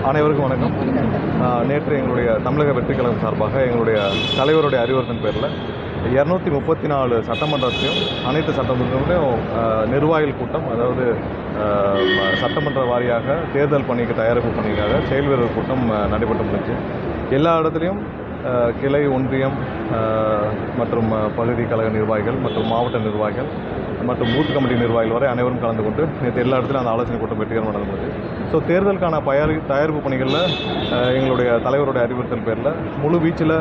அனைவருக்கும் வணக்கம். நேற்று எங்களுடைய தமிழக வெற்றிக் கழகம் சார்பாக எங்களுடைய தலைவருடைய அறிவுறுத்தின் பேரில் 234 சட்டமன்றத்தையும் அனைத்து சட்டமன்றங்களையும் நிர்வாகிகள் கூட்டம், அதாவது சட்டமன்ற வாரியாக தேர்தல் பணிக்கு தயாரிப்பு பணிக்காக செயல் வீரர் கூட்டம் நடைபெற்று முடிஞ்சு. எல்லா இடத்துலையும் கிளை, ஒன்றியம் மற்றும் பகுதி கழக நிர்வாகிகள் மற்றும் மாவட்ட நிர்வாகிகள் மற்றும் பூத் கமிட்டி நிர்வாகிகள் வரை அனைவரும் கலந்து கொண்டு நேற்று எல்லா இடத்துலையும் அந்த ஆலோசனை கூட்டம் வெற்றிகரமாக நடந்தது. ஸோ தேர்தலுக்கான தயாரிப்பு பணிகளில் எங்களுடைய தலைவருடைய அறிவுறுத்தல் பேரில் முழு வீச்சில்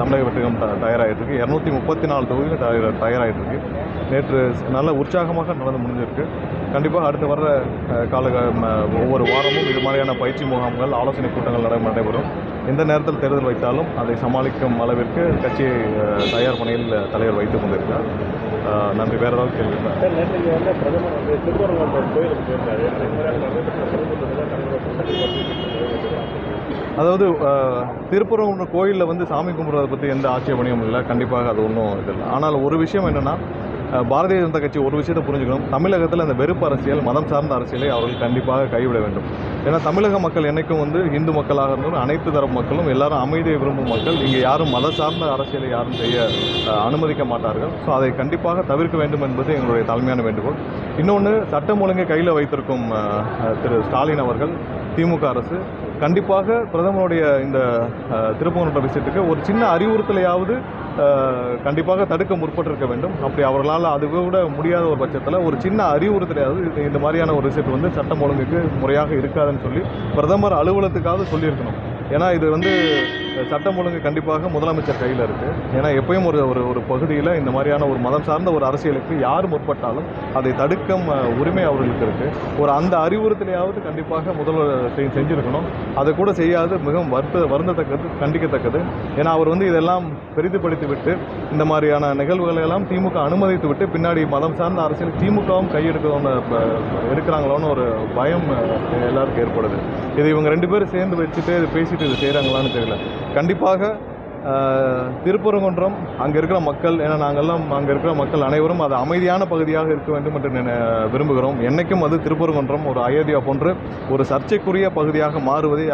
தமிழக வெற்றிகம் தயாராகிட்டுருக்கு. 234 தொகுதியில் தயாராகிட்டுருக்கு. நேற்று நல்ல உற்சாகமாக நடந்து முடிஞ்சிருக்கு. கண்டிப்பாக அடுத்து வர்ற ஒவ்வொரு வாரமும் இது மாதிரியான பயிற்சி முகாம்கள், ஆலோசனை கூட்டங்கள் நடைபெறும். எந்த நேரத்தில் தேர்தல் வைத்தாலும் அதை சமாளிக்கும் அளவிற்கு கட்சியை தயார் பணியில் தலைவர் வைத்துக் கொண்டிருக்கிறார். நன்றி. வேறு ஏதாவது கேள்வி? அதாவது திருப்பரங்குன்றம் கோயிலில் சாமி கும்பிட்றதை பற்றி எந்த ஆட்சேபனையும் இல்லை. கண்டிப்பாக அது ஒன்றும் இல்லை. ஆனால் ஒரு விஷயம் என்னென்னா, பாரதிய ஜனதா கட்சி ஒரு விஷயத்தை புரிஞ்சுக்கணும். தமிழகத்தில் அந்த வெறுப்பு அரசியல், மதம் சார்ந்த அரசியலை அவர்கள் கண்டிப்பாக கைவிட வேண்டும். ஏன்னா தமிழக மக்கள் என்றைக்கும் இந்து மக்களாக இருந்தாலும் அனைத்து தரப்பு மக்களும் எல்லாரும் அமைதியை விரும்பும் மக்கள். இங்கே யாரும் மத சார்ந்த அரசியலை யாரும் செய்ய அனுமதிக்க மாட்டார்கள். ஸோ அதை கண்டிப்பாக தவிர்க்க வேண்டும் என்பது எங்களுடைய தலைமையான வேண்டுகோள். இன்னொன்று, சட்டம் ஒழுங்கை கையில் வைத்திருக்கும் திரு ஸ்டாலின் அவர்கள், திமுக அரசு கண்டிப்பாக பிரதமருடைய இந்த திருப்பரங்குன்றம் விசிட்டுக்கு ஒரு சின்ன அறிவுறுத்தலையாவது கண்டிப்பாக தடுக்க முற்பட்டிருக்க வேண்டும். அப்படி அவர்களால் அது கூட முடியாத ஒரு பட்சத்தில் ஒரு சின்ன அறிவுறுத்தலையாவது இந்த மாதிரியான ஒரு விசிட் சட்டம் ஒழுங்குக்கு முறையாக இருக்காதுன்னு சொல்லி பிரதமர் அலுவலகத்துக்காவது சொல்லியிருக்கணும். ஏன்னா இது சட்டம் ஒழுங்கு கண்டிப்பாக முதலமைச்சர் கையில் இருக்குது. ஏன்னா எப்பயும் ஒரு பகுதியில் இந்த மாதிரியான ஒரு மதம் சார்ந்த ஒரு அரசியலுக்கு யார் முற்பட்டாலும் அதை தடுக்கும் உரிமை அவர்களுக்கு இருக்குது. அந்த அறிவுறுத்தலையாவது கண்டிப்பாக முதல்வர் செஞ்சுருக்கணும். அதை கூட செய்யாது மிகவும் வருந்தத்தக்கது, கண்டிக்கத்தக்கது. ஏன்னா அவர் இதெல்லாம் பெரிதுபடுத்தி விட்டு இந்த மாதிரியான நிகழ்வுகளை எல்லாம் திமுக அனுமதித்து விட்டு பின்னாடி மதம் சார்ந்த அரசியல் திமுகவும் எடுக்கிறாங்களோன்னு ஒரு பயம் எல்லாருக்கும் ஏற்படுது. இது இவங்க 2 பேரும் சேர்ந்து வச்சுட்டு பேசிட்டு இது செய்கிறாங்களான்னு தெரியல. கண்டிப்பாக திருப்பரங்குன்றம் அங்கே இருக்கிற மக்கள், ஏன்னா நாங்கள்லாம் அங்கே இருக்கிற மக்கள் அனைவரும் அது அமைதியான பகுதியாக இருக்க வேண்டும் என்று விரும்புகிறோம். என்றைக்கும் திருப்பரங்குன்றம் ஒரு அயோத்தியா போன்று ஒரு சர்ச்சைக்குரிய பகுதியாக மாறுவதை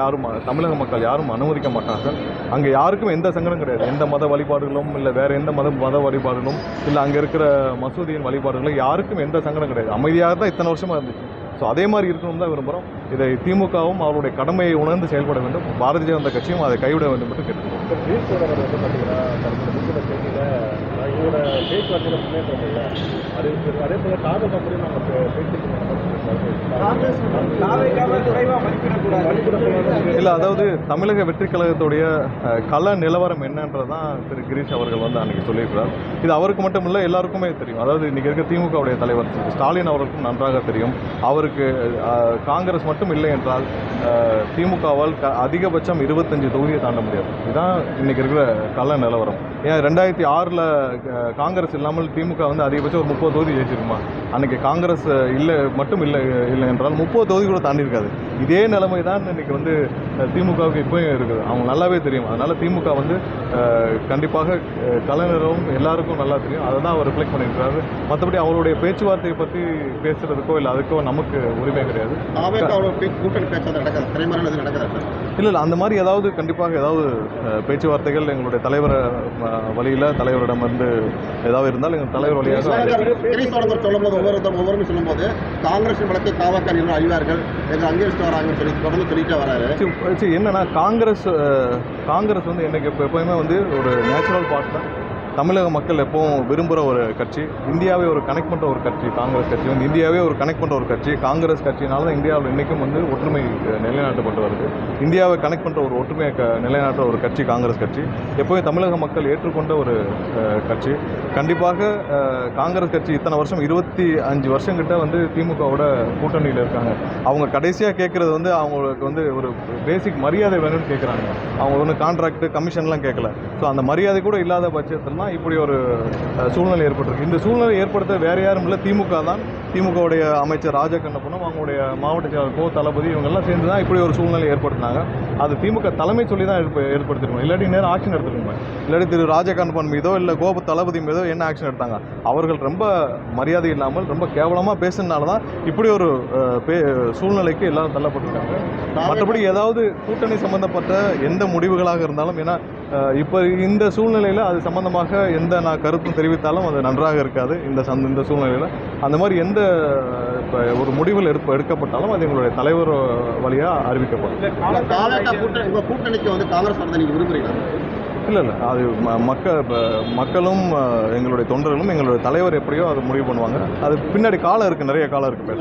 தமிழக மக்கள் யாரும் அனுமதிக்க மாட்டார்கள். அங்கே யாருக்கும் எந்த சங்கடம் கிடையாது. எந்த மத வழிபாடுகளும் இல்லை வேறு எந்த மத வழிபாடுகளும் இல்லை அங்கே இருக்கிற மசூதியின் வழிபாடுகளும் யாருக்கும் எந்த சங்கடம் கிடையாது. அமைதியாக தான் இத்தனை வருஷமாக இருந்துச்சு. ஸோ அதே மாதிரி இருக்கணும் தான் விரும்புகிறோம். இதை திமுகவும் அவருடைய கடமையை உணர்ந்து செயல்பட வேண்டும். பாரதிய ஜனதா கட்சியும் அதை கைவிட வேண்டும் என்று கேட்டுக்கொள்கிறோம். இல்லை, அதாவது தமிழக வெற்றிக் கழகத்துடைய கள நிலவரம் என்னன்றதான் திரு கிரீஷ் அவர்கள் அன்றைக்கி சொல்லியிருக்கிறார். இது அவருக்கு மட்டும் இல்லை, எல்லாருக்குமே தெரியும். அதாவது இன்றைக்கி இருக்க திமுகவுடைய தலைவர் ஸ்டாலின் அவருக்கும் நன்றாக தெரியும். அவருக்கு காங்கிரஸ் மட்டும் இல்லை என்றால் திமுகவால் அதிகபட்சம் 25 தொகுதியை தாண்ட முடியாது. இதுதான் இன்றைக்கி இருக்கிற கள நிலவரம். ஏன் 2006 காங்கிரஸ் இல்லாமல் திமுக அதிகபட்சம் ஒரு 30 தொகுதி ஜெயிச்சிருக்குமா? அன்றைக்கி காங்கிரஸ் இல்லை என்றால் 30 தொகுதி கூட தாண்டி இருக்காது. இதே நிலைமை தான் இன்றைக்கி திமுகவுக்கு இப்போயும் இருக்குது. அவங்க நல்லாவே தெரியும். அதனால் திமுக கண்டிப்பாக கலைஞரும் எல்லாருக்கும் நல்லா தெரியும். அதை தான் அவர் ரிஃப்ளெக்ட் பண்ணியிருக்கிறாரு. மற்றபடி அவருடைய பேச்சுவார்த்தையை பற்றி பேசுகிறதுக்கோ இல்லை அதுக்கோ நமக்கு உரிமை கிடையாது. இல்லை, அந்த மாதிரி ஏதாவது கண்டிப்பாக ஏதாவது பேச்சுவார்த்தைகள் எங்களுடைய தலைவர் வழியில் தலைவரிடமிருந்து ஏதாவது இருந்தால் எங்கள் தலைவர் வழியாக சொல்லும்போது ஒவ்வொருவரும் சொல்லும்போது காங்கிரஸ் வழக்கை தாவக அழிவார்கள் அங்கீகரித்து வராங்கன்னு சொல்லி தொடர்ந்து சொல்லிட்டு வராரு. என்னன்னா காங்கிரஸ் எனக்கு எப்போயுமே ஒரு நேச்சுரல் பார்ட்னர். தமிழக மக்கள் எப்பவும் விரும்புகிற ஒரு கட்சி, இந்தியாவே ஒரு கனெக்ட் பண்ணுற ஒரு கட்சி. காங்கிரஸ் கட்சி இந்தியாவே ஒரு கனெக்ட் பண்ணுற ஒரு கட்சி. காங்கிரஸ் கட்சினால தான் இந்தியாவில் இன்றைக்கும் ஒற்றுமை நிலைநாட்டப்பட்டு வருது. இந்தியாவை கனெக்ட் பண்ணுற ஒரு ஒற்றுமையை நிலைநாட்டுற ஒரு கட்சி காங்கிரஸ் கட்சி. எப்போயும் தமிழக மக்கள் ஏற்றுக்கொண்ட ஒரு கட்சி. கண்டிப்பாக காங்கிரஸ் கட்சி இத்தனை வருஷம் 25 வருஷங்கிட்ட திமுகவோட கூட்டணியில் இருக்காங்க. அவங்க கடைசியாக கேட்குறது அவங்களுக்கு ஒரு பேசிக் மரியாதை வேணும்னு கேட்குறாங்க. அவங்க கான்ட்ராக்ட் கமிஷன்லாம் கேட்கல. ஸோ அந்த மரியாதை கூட இல்லாத பட்சத்தில் தான் இப்படி ஒரு சூழ்நிலை ஏற்பட்டிருக்கு. இந்த சூழ்நிலை ஏற்படுத்த வேறு யாரும் இல்லை, திமுக தான். திமுகவுடைய அமைச்சர் ராஜகண்ணப்பனும் அவங்களுடைய மாவட்ட செயலர் கோ தளபதி இவங்கெல்லாம் சேர்ந்து தான் இப்படி ஒரு சூழ்நிலை ஏற்படுத்தினாங்க. அது திமுக தலைமை சொல்லி தான் ஏற்படுத்திருக்கணும், இல்லாட்டி நேரம் ஆக்ஷன் எடுத்துருக்கோங்க. இல்லாட்டி திரு ராஜகண்ணப்பன் மீதோ இல்லை கோப தளபதி மீதோ என்ன ஆக்ஷன் எடுத்தாங்க? அவர்கள் ரொம்ப மரியாதை இல்லாமல் ரொம்ப கேவலமாக பேசுனதுனால தான் இப்படி ஒரு சூழ்நிலைக்கு எல்லாரும் தள்ளப்பட்டிருக்காங்க. மற்றபடி ஏதாவது கூட்டணி சம்பந்தப்பட்ட எந்த முடிவுகளாக இருந்தாலும், ஏன்னா இப்போ இந்த சூழ்நிலையில் அது சம்பந்தமாக எந்த நான் கருத்தும் தெரிவித்தாலும் அது நன்றாக இருக்காது. இந்த சூழ்நிலையில் அந்த மாதிரி எந்த இப்போ ஒரு முடிவுகள் எடுக்கப்பட்டாலும் அது எங்களுடைய தலைவர் வழியாக அறிவிக்கப்படும். கூட்டணிக்கு வந்து காங்கிரஸ் வரதை நீங்கள் விரும்புகிறீங்களா? இல்லை, அது மக்களும் எங்களுடைய தொண்டர்களும் எங்களுடைய தலைவர் எப்படியோ அதை முடிவு பண்ணுவாங்க. அது பின்னாடி காலம் இருக்குது, நிறைய காலம் இருக்குது.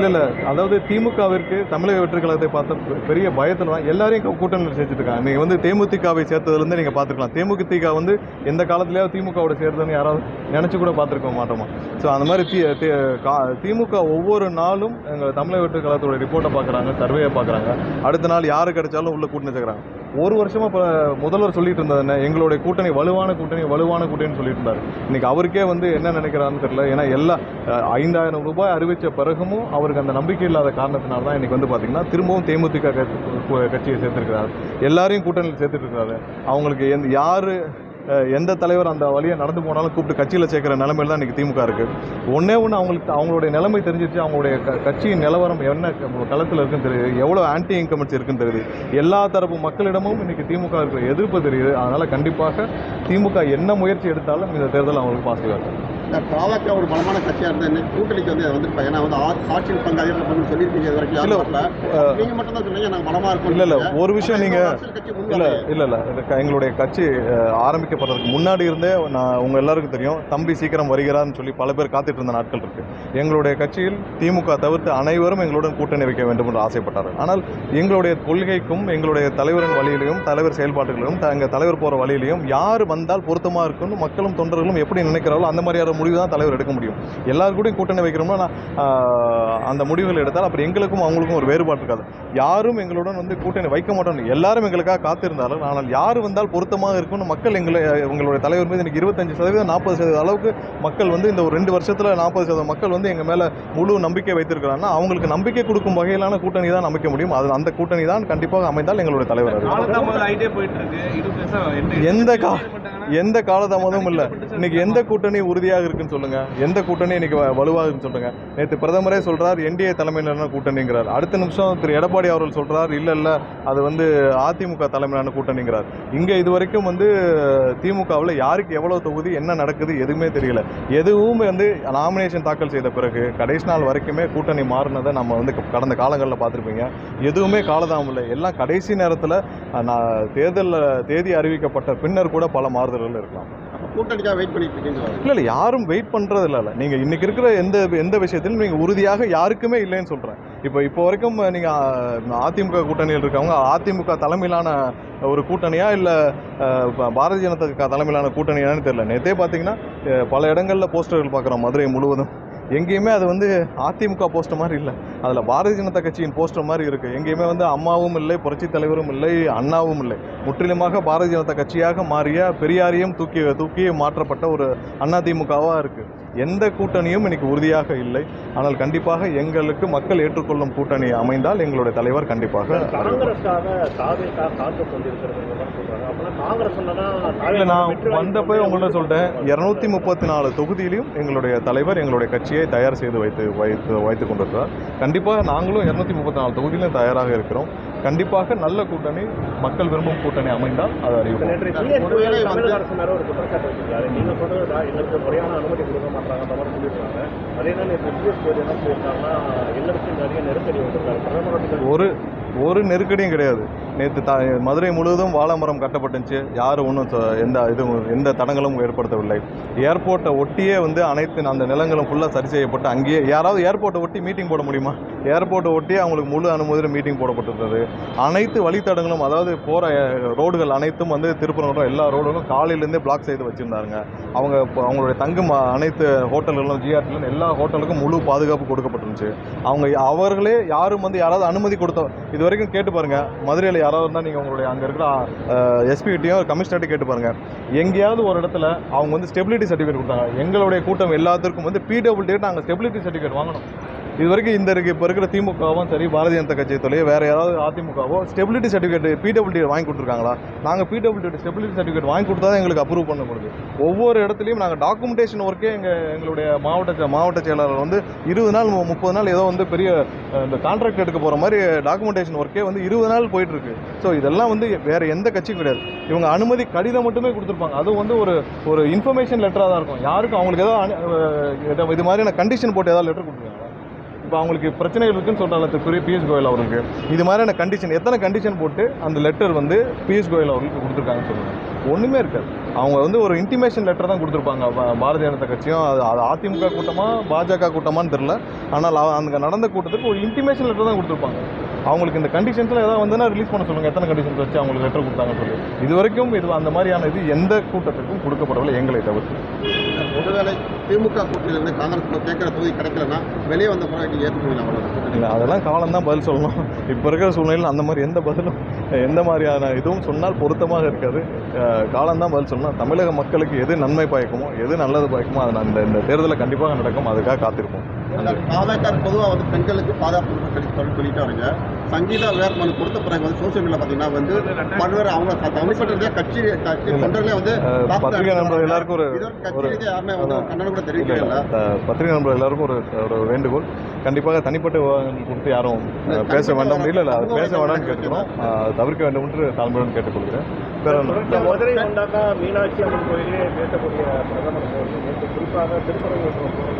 இல்லை, அதாவது திமுகவிற்கு தமிழக வெற்றி கழகத்தை பார்த்த பெரிய பயத்தில் தான் எல்லாரையும் கூட்டணியில் சேர்த்துருக்காங்க. நீங்கள் வந்து தேமுதிகவை சேர்த்ததுலேருந்து நீங்கள் பார்த்துக்கலாம். தேமுதிக வந்து எந்த காலத்துலேயாவது திமுகவோட சேர்த்துன்னு யாராவது நினச்சி கூட பார்த்துருக்க மாட்டோமா? ஸோ அந்த மாதிரி திமுக ஒவ்வொரு நாளும் எங்கள் தமிழக வெற்றி கழகத்தோட ரிப்போர்ட்டை பார்க்குறாங்க, சர்வேயை பார்க்குறாங்க. அடுத்த நாள் யாரு கிடைச்சாலும் உள்ள கூட்டணி சேர்க்குறாங்க. ஒரு வருஷமாக இப்போ முதல்வர் சொல்லிட்டு இருந்தது என்ன, எங்களுடைய கூட்டணி வலுவான கூட்டணின்னு சொல்லிட்டு இருந்தார். இன்றைக்கி அவருக்கே வந்து என்ன நினைக்கிறாருன்னு தெரியல. ஏன்னா எல்லா 5000 ரூபாய் அறிவித்த பிறகும் அவருக்கு அந்த நம்பிக்கை இல்லாத காரணத்தினால தான் இன்றைக்கி வந்து பார்த்திங்கன்னா திரும்பவும் தேமுதிக கட்சியை சேர்த்துருக்கிறாரு, எல்லாரையும் கூட்டணியில் சேர்த்துட்டு இருக்கிறாரு. அவங்களுக்கு யார் எந்த தலைவர் அந்த வழியை நடந்து போனாலும் கூப்பிட்டு கட்சியில் சேர்க்குற நிலைமையில் தான் இன்றைக்கி திமுக இருக்குது. ஒன்றே ஒன்று அவங்களுடைய நிலைமை தெரிஞ்சிச்சு, அவங்களுடைய கட்சியின் நிலவரம் என்ன களத்தில் இருக்குன்னு தெரியுது, எவ்வளோ ஆன்டி இன்கமெண்ட்ஸ் இருக்குன்னு தெரியுது. எல்லா தரப்பு மக்களிடமும் இன்றைக்கி திமுக இருக்கிற எதிர்ப்பு தெரியுது. அதனால் கண்டிப்பாக திமுக என்ன முயற்சி எடுத்தாலும் இந்த தேர்தல் அவங்களுக்கு பாசிட்டிவாக இருக்கும். பாவக்க ஒரு பலமான கட்சியாக இருந்தால் என்ன கூட்டணிக்கு வந்து வந்துருப்பா? ஏன்னா வந்து ஆட்சியில் பங்காளிகள் சொல்லியிருக்கீங்க, இது வரைக்கும் நீங்கள் மட்டும் தான் சொன்னீங்க நாங்கள் பலமாக இருக்கும். இல்லை, ஒரு விஷயம் நீங்கள் இல்லை எங்களுடைய கட்சி ஆரம்பிக்கப்படுறதுக்கு முன்னாடி இருந்தே உங்கள் எல்லாருக்கும் தெரியும், தம்பி சீக்கிரம் வருகிறார்னு சொல்லி பல பேர் காத்துட்டு இருந்த நாட்கள் இருக்குது. எங்களுடைய கட்சியில் திமுக தவிர்த்து அனைவரும் எங்களுடன் கூட்டணி வைக்க வேண்டும் என்று ஆசைப்பட்டார்கள். ஆனால் எங்களுடைய கொள்கைக்கும் எங்களுடைய தலைவரின் வழியிலையும் தலைவர் செயல்பாடுகளிலும் எங்கள் தலைவர் போகிற வழியிலையும் யார் வந்தால் பொருத்தமாக இருக்குன்னு மக்களும் தொண்டர்களும் எப்படி நினைக்கிறார்களோ அந்த மாதிரியான முடிவு தான் தலைவர் எடுக்க முடியும். எல்லாரும் கூட கூட்டணி வைக்கிறோம்னா அந்த முடிவுகள் எடுத்தால் அப்புறம் எங்களுக்கும் அவங்களுக்கும் ஒரு வேறுபாடு இருக்காது. யாரும் எங்களுடன் வந்து கூட்டணி வைக்க மாட்டோம், எல்லாரும் எங்களுக்காக காத்திருந்தாலும், ஆனால் யார் வந்தால் பொருத்தமாக இருக்கும்னு மக்கள் எங்களுடைய தலைவர் மீது இன்னைக்கு 25% 40% அளவுக்கு மக்கள் வந்து இந்த ஒரு 2 வருஷத்தில் 40% மக்கள் வந்து எங்கள் மேலே முழு நம்பிக்கை வைத்திருக்கிறாங்கன்னா அவங்களுக்கு நம்பிக்கை கொடுக்கும் வகையிலான கூட்டணி தான் அமைக்க முடியும். அது அந்த கூட்டணி தான் கண்டிப்பாக அமைந்தால் எங்களுடைய தலைவர். எந்த காலதாமதமும் இல்லை. இன்னைக்கு எந்த கூட்டணி உறுதியாக இருக்குன்னு சொல்லுங்க, எந்த கூட்டணி இன்னைக்கு வலுவாக இருக்குன்னு சொல்லுங்க. நேற்று பிரதமரே சொல்றார் என்டிஏ தலைமையிலான கூட்டணிங்கிறார். அடுத்த நிமிஷம் திரு எடப்பாடி அவர்கள் சொல்றார் இல்லை அது வந்து அதிமுக தலைமையிலான கூட்டணிங்கிறார். இங்கே இது வரைக்கும் வந்து திமுகவில் யாருக்கு எவ்வளவு தொகுதி என்ன நடக்குது எதுவுமே தெரியல. எதுவும் வந்து நாமினேஷன் தாக்கல் செய்த பிறகு கடைசி நாள் வரைக்குமே கூட்டணி மாறினதை நம்ம வந்து கடந்த காலங்களில் பார்த்துருப்பீங்க. எதுவுமே காலதாமம் இல்லை. எல்லாம் கடைசி நேரத்தில் தேர்தலில் தேதி அறிவிக்கப்பட்ட பின்னர் கூட பல மாறுதல்கள் இருக்கலாம். கூட்டணிக்காக வெயிட் பண்ணிட்டு இருக்கீங்க? இல்லை, யாரும் வெயிட் பண்ணுறது இல்லை. நீங்கள் இன்றைக்கி இருக்கிற எந்த விஷயத்திலும் நீங்கள் உறுதியாக யாருக்குமே இல்லைன்னு சொல்கிறேன். இப்போ வரைக்கும் நீங்கள் அதிமுக கூட்டணியில் இருக்கவங்க அதிமுக தலைமையிலான ஒரு கூட்டணியா இல்லை பாரதிய ஜனதா தலைமையிலான கூட்டணியான்னு தெரியல. நேற்றே பார்த்தீங்கன்னா பல இடங்களில் போஸ்டர்கள் பார்க்குறோம் மதுரை முழுவதும். எங்கேயுமே அது வந்து அதிமுக போஸ்டர் மாதிரி இல்லை, அதில் பாரதிய ஜனதா கட்சியின் போஸ்டர் மாதிரி இருக்குது. எங்கேயுமே வந்து அம்மாவும் இல்லை, புரட்சித் தலைவரும் இல்லை, அண்ணாவும் இல்லை. முற்றிலுமாக பாரதிய ஜனதா கட்சியாக மாறிய பெரியாரையும் தூக்கி மாற்றப்பட்ட ஒரு அதிமுகவாக இருக்குது. எந்த கூட்டணியும் இன்னைக்கு உறுதியாக இல்லை. ஆனால் கண்டிப்பாக எங்களுக்கு மக்கள் ஏற்றுக்கொள்ளும் கூட்டணி அமைந்தால் எங்களுடைய தலைவர் கண்டிப்பாக. நான் வந்தப்போ உங்கள்கிட்ட சொல்லிட்டேன், 234 தொகுதியிலையும் எங்களுடைய தலைவர் எங்களுடைய கட்சியை தயார் செய்து வைத்து கொண்டிருக்கிறார். கண்டிப்பாக நாங்களும் 234 தொகுதியிலும் தயாராக இருக்கிறோம். கண்டிப்பாக நல்ல கூட்டணி, மக்கள் விரும்பும் கூட்டணி அமைந்தால் அதை அறிவிப்போம். ஒரு நெருக்கடியும் கிடையாது. நேற்று மதுரை முழுவதும் வாழைமரம் கட்டப்பட்டுச்சு. யாரும் ஒன்றும் எந்த தடங்களும் ஏற்படுத்தவில்லை. ஏர்போர்ட்டை ஒட்டியே வந்து அனைத்து அந்த நிலங்களும் ஃபுல்லாக சரி செய்யப்பட்டு அங்கேயே யாராவது ஏர்போர்ட்டை ஒட்டி மீட்டிங் போட முடியுமா? ஏர்போர்ட்டை ஒட்டியே அவங்களுக்கு முழு அனுமதியில் மீட்டிங் போடப்பட்டிருந்தது. அனைத்து வழித்தடங்களும் அதாவது போகிற ரோடுகள் அனைத்தும் வந்து திருப்பரங்குன்றம் எல்லா ரோடுகளும் காலையிலேருந்தே பிளாக் செய்து வச்சுருந்தாங்க. அவங்களுடைய தங்கும் அனைத்து ஹோட்டல்களும் ஜிஆர்டிலும் எல்லா ஹோட்டலுக்கும் முழு பாதுகாப்பு கொடுக்கப்பட்டிருந்துச்சு. அவர்களே யாரும் வந்து யாராவது அனுமதி கொடுத்த இது வரைக்கும் கேட்டு பாருங்கள், மதுரையில் யாராவது இருந்தால் நீங்கள் உங்களுடைய அங்கே இருக்கிற எஸ்பிகிட்டையும் கமிஷனர்ட்டையும் கேட்டு பாருங்கள். எங்கேயாவது ஒரு இடத்துல அவங்க வந்து ஸ்டெபிலிட்டி சர்டிஃபிகேட் கொடுத்தாங்க. எங்களுடைய கூட்டம் எல்லாத்துக்கும் வந்து பிடபிள்யூடி நாங்கள் ஸ்டெபிலிட்டி சர்டிஃபிகேட் வாங்கணும். இது வரைக்கும் இப்போ இருக்கிற திமுகவும் சரி, பாரதிய ஜனதா கட்சியை தொழில் வேறு யாராவது அதிமுகவோ ஸ்டெபிலிட்டி சர்டிஃபிகேட் பிடபிள்யூடி வாங்கி கொடுத்துருக்காங்களா? நாங்கள் பிடபிள்யூடி ஸ்டெபிலிட்டி சர்டிஃபிகேட் வாங்கி கொடுத்தா தான் எங்களுக்கு அப்ரூவ் பண்ண முடியுது. ஒவ்வொரு இடத்துலையும் நாங்கள் டாக்குமெண்டேஷன் ஒர்க்கே எங்களுடைய மாவட்ட செயலாளர் வந்து 20 நாள் 30 நாள் ஏதோ வந்து பெரிய இந்த கான்ட்ராக்ட் எடுக்க போகிற மாதிரி டாக்குமெண்டேஷன் ஒர்க்கே வந்து 20 நாள் போயிட்டுருக்கு. ஸோ இதெல்லாம் வந்து வேறு எந்த கட்சியும் கிடையாது. இவங்க அனுமதி கடிதம் மட்டுமே கொடுத்துருப்பாங்க. அதுவும் வந்து ஒரு இன்ஃபர்மேஷன் லெட்டராக தான் இருக்கும். யாருக்கும் அவங்களுக்கு ஏதோ இது மாதிரியான கண்டிஷன் போட்டு ஏதாவது லெட்டர் கொடுத்துருக்காங்க. இப்போ அவங்களுக்கு பிரச்சனைகள் இருக்குன்னு சொல்கிறாங்க பியூஷ் கோயல் அவருக்கு. இது மாதிரியான கண்டிஷன் எத்தனை கண்டிஷன் போட்டு அந்த லெட்டர் வந்து பியூஷ் கோயல் அவர்களுக்கு கொடுத்துருக்காங்கன்னு சொல்லுவாங்க. ஒன்றுமே இருக்காது. அவங்க வந்து ஒரு இன்டிமேஷன் லெட்டர் தான் கொடுத்துருப்பாங்க. பாரதிய ஜனதா கட்சியும் அது அதிமுக கூட்டமா பாஜக கூட்டமான்னு தெரில. ஆனால் அங்கே நடந்த கூட்டத்துக்கு ஒரு இன்டிமேஷன் லெட்டர் தான் கொடுத்துருப்பாங்க. அவங்களுக்கு இந்த கண்டிஷன்ஸில் ஏதாவது வந்துன்னா ரிலீஸ் பண்ண சொல்லுங்கள். எத்தனை கண்டிஷன்ஸ் வச்சு அவங்களுக்கு லெட்டர் கொடுத்தாங்கன்னு சொல்லி இது வரைக்கும் அந்த மாதிரியான இது எந்த கூட்டத்துக்கும் கொடுக்கப்படவில்லை, எங்களை தவிர்த்து. ஒருவேளை திமுக கூட்டணியிலிருந்து காங்கிரஸ் கேட்குற தொகுதி கிடைக்கலன்னா வெளியே வந்த பிறகு ஏற்றுக்கொள்ளலாம். இல்லை, அதெல்லாம் காலம் தான் பதில் சொல்லணும். இப்போ இருக்கிற சூழ்நிலையில் அந்த மாதிரி எந்த பதிலும் எந்த மாதிரியான இதுவும் சொன்னால் பொருத்தமாக இருக்காது. காலம்தான் பதில் சொல்லணும். தமிழக மக்களுக்கு எது நன்மை பயக்குமோ, எது நல்லது பயக்குமோ அது இந்த தேர்தலில் கண்டிப்பாக நடக்கும். அதுக்காக காத்திருப்போம். பாவேக்கார் பொதுவாக வந்து பெண்களுக்கு பாதுகாப்பு சொல்லிட்டு வரீங்க. சங்கீதா வேட்புமனு கொடுத்த பிறகு வந்து சோசியல் மீடியா பார்த்தீங்கன்னா வந்து பல்வேறு அவங்க தனிப்பட்ட கட்சி தொண்டர்களே வந்து பத்திரிகை நண்பர்கள் எல்லாருக்கும் யாருமே வந்து கண்டனம் கூட தெரிவிக்கல. பத்திரிகை நண்பர்கள் எல்லாருக்கும் ஒரு வேண்டுகோள். கண்டிப்பாக தனிப்பட்ட விவகாரங்கள் குறித்து யாரும் பேச வேண்டாம். இல்லை அது பேச வேண்டாம்னு கேட்டுக்கிறோம். தவிர்க்க வேண்டும் என்று தாழ்மையுடன் கேட்டுக்கொள்கிறேன். மதுரை கொண்டாக்கா மீனாட்சி அம்மன் கோயிலே பேசக்கூடிய பிரதமர் குறிப்பாக திருப்பரங்குன்றம்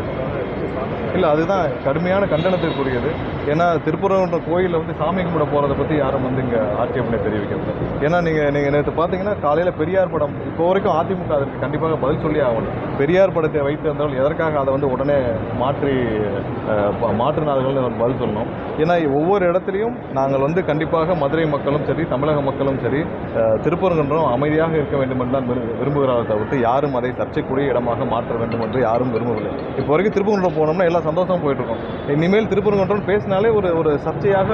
இல்லை, அதுதான் கடுமையான கண்டனத்திற்குரியது. ஏன்னா திருப்பரங்குன்றம் கோயிலில் வந்து சாமி கும்பிட போகிறத பற்றி யாரும் வந்து இங்கே ஆட்சேபனை தெரிவிக்கிறது. ஏன்னா நீங்கள் நேற்று பார்த்தீங்கன்னா காலையில் பெரியார் படம் இப்போ வரைக்கும் அதிமுக அதற்கு கண்டிப்பாக பதில் சொல்லி ஆகணும். பெரியார் படத்தை வைத்து வந்தால் எதற்காக அதை வந்து உடனே மாற்றினார்கள்னு பதில் சொல்லணும். ஏன்னா ஒவ்வொரு இடத்துலையும் நாங்கள் வந்து கண்டிப்பாக மதுரை மக்களும் சரி, தமிழக மக்களும் சரி, திருப்பரங்குன்றம் அமைதியாக இருக்க வேண்டும் என்று தான் விரும்புகிறார்கள் தவிர்த்து யாரும் அதை சர்ச்சைக்குரிய இடமாக மாற்ற வேண்டும் என்று யாரும் விரும்பவில்லை. இப்போ வரைக்கும் திருப்பரங்குன்றம் போனோம்னா எல்லாம் சந்தோஷமாக போயிட்டுருக்கோம். இனிமேல் திருப்பரங்குன்றம் பேசினாலே ஒரு சர்ச்சையாக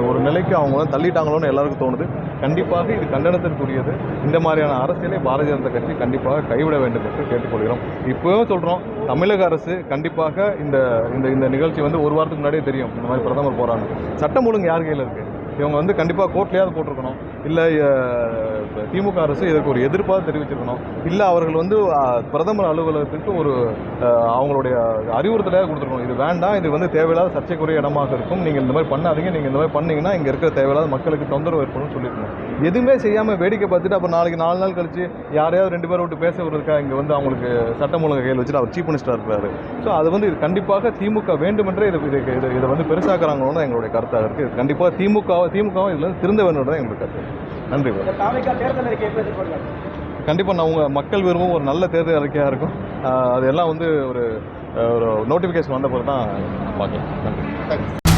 ஒரு நிலைக்கு அவங்க வந்து தள்ளிட்டாங்களோன்னு எல்லாருக்கும் தோணுது. கண்டிப்பாக இது கண்டனத்திற்குரியது. இந்த மாதிரியான அரசியலை பாரதிய ஜனதா கட்சி கண்டிப்பாக கைவிட வேண்டும் என்று கேட்டுக்கொள்கிறோம். இப்போவும் சொல்கிறோம், தமிழக அரசு கண்டிப்பாக இந்த நிகழ்ச்சி வந்து ஒரு வாரத்துக்கு முன்னாடியே தெரியும். இந்த மாதிரி பிரதமர் போகிறாங்க. சட்டம் ஒழுங்கு யார் கையில் இருக்குது? இவங்க வந்து கண்டிப்பாக கோர்ட்லையாவது போட்டிருக்கணும். இல்லை திமுக அரசு இதற்கு ஒரு எதிர்ப்பாக தெரிவிச்சிருக்கணும். இல்லை அவர்கள் வந்து பிரதமர் அலுவலகத்துக்கு அவங்களுடைய அறிவுறுத்தலையாக கொடுத்துருக்கணும். இது வேண்டாம், இது வந்து தேவையில்லாத சர்ச்சைக்குரிய இடமாக இருக்கும், நீங்கள் இந்த மாதிரி பண்ணாதீங்க, நீங்கள் இந்த மாதிரி பண்ணிங்கன்னா இங்கே இருக்கிற தேவையில்லாத மக்களுக்கு தொந்தரவு ஏற்படும் சொல்லியிருக்கணும். எதுவுமே செய்யாமல் வேடிக்கை பார்த்துட்டு அப்புறம் நாளைக்கு 4 நாள் கழிச்சு யாரையாவது 2 பேரை விட்டு பேச விடுறதுக்கா இங்கே வந்து அவங்களுக்கு சட்டம் ஒழுங்கு கையில் வச்சுட்டு அவர் சீஃப் மினிஸ்டராக இருக்கிறாரு. ஸோ அது வந்து இது கண்டிப்பாக திமுக வேண்டுமென்றே இதை வந்து பெருசாக்குறாங்களோன்னு எங்களுடைய கருத்தாக இருக்குது. கண்டிப்பாக திமுகவும் இதில் திருந்த வேண்டும் தான் எங்களுடைய கருத்து. நன்றி. கண்டிப்பாக நான் உங்கள் மக்கள் விரும்பும் ஒரு நல்ல தேர்தல் அறிக்கையாக இருக்கும். அது எல்லாம் வந்து ஒரு நோட்டிஃபிகேஷன் வந்த பிறகு தான் பார்க்கலாம். நன்றி.